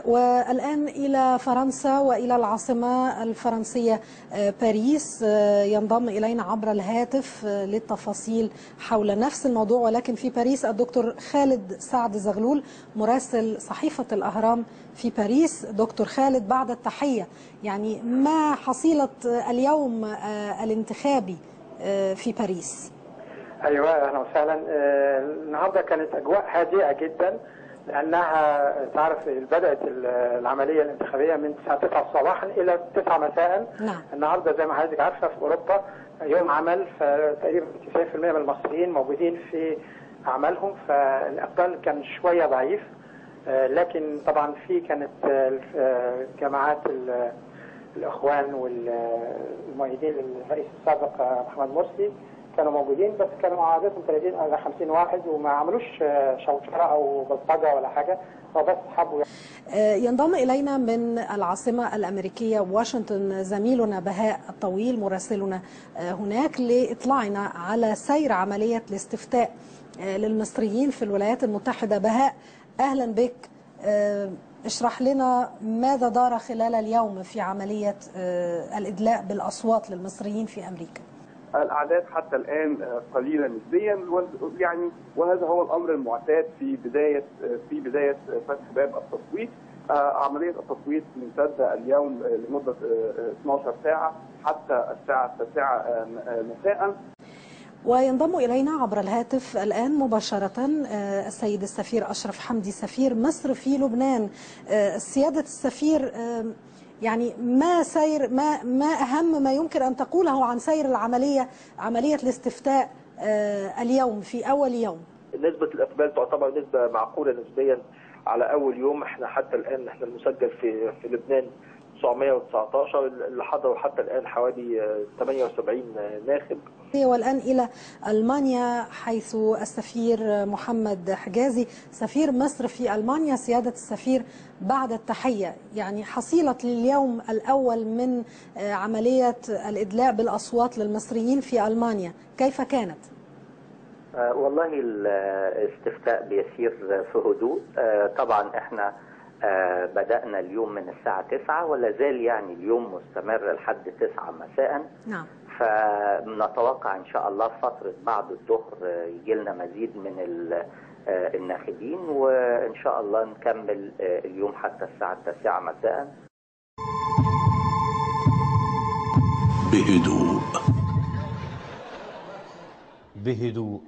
والآن إلى فرنسا وإلى العاصمة الفرنسية باريس. ينضم إلينا عبر الهاتف للتفاصيل حول نفس الموضوع ولكن في باريس الدكتور خالد سعد زغلول مراسل صحيفة الأهرام في باريس. دكتور خالد، بعد التحية، يعني ما حصيلة اليوم الانتخابي في باريس؟ أيوة، أهلا وسهلا. النهاردة كانت أجواء هادئة جدا لأنها تعرف بدأت العملية الانتخابية من 9 صباحا إلى 9 مساء. نعم. النهاردة زي ما حضرتك عارفة في أوروبا يوم عمل، فتقريبا 90% من المصريين موجودين في أعمالهم، فالإقبال كان شوية ضعيف. لكن طبعا كانت جماعات الإخوان والمؤيدين للرئيس السابق محمد مرسي كانوا موجودين، بس كانوا عادتهم 30 أو 50 واحد وما عملوش شوشرة أو بلطجة ولا حاجة، فبس حبوا. ينضم إلينا من العاصمة الأمريكية واشنطن زميلنا بهاء الطويل مراسلنا هناك لإطلاعنا على سير عملية الاستفتاء للمصريين في الولايات المتحدة. بهاء، أهلا بك. اشرح لنا ماذا دار خلال اليوم في عملية الإدلاء بالأصوات للمصريين في أمريكا. الأعداد حتى الآن قليلة نسبيا، يعني وهذا هو الأمر المعتاد في بداية فتح باب التصويت. عملية التصويت ممتدة اليوم لمدة 12 ساعة حتى الساعة 9 مساء. وينضم إلينا عبر الهاتف الآن مباشرة السيد السفير أشرف حمدي سفير مصر في لبنان. سيادة السفير، يعني ما أهم ما يمكن أن تقوله عن سير عملية الاستفتاء اليوم في أول يوم؟ نسبة الإقبال تعتبر نسبة معقولة نسبيا على أول يوم. احنا حتى الآن المسجل في لبنان 919، اللي حضروا حتى الآن حوالي 78 ناخب. والآن إلى ألمانيا حيث السفير محمد حجازي سفير مصر في ألمانيا. سيادة السفير، بعد التحية، يعني حصيلة اليوم الأول من عملية الإدلاء بالأصوات للمصريين في ألمانيا كيف كانت؟ والله الاستفتاء بيسير في هدوء. طبعا احنا بدأنا اليوم من الساعة 9 ولا زال يعني اليوم مستمر لحد 9 مساء. نعم. فنتوقع إن شاء الله فترة بعد الظهر يجي لنا مزيد من الناخبين، وإن شاء الله نكمل اليوم حتى الساعة 9 مساء بهدوء.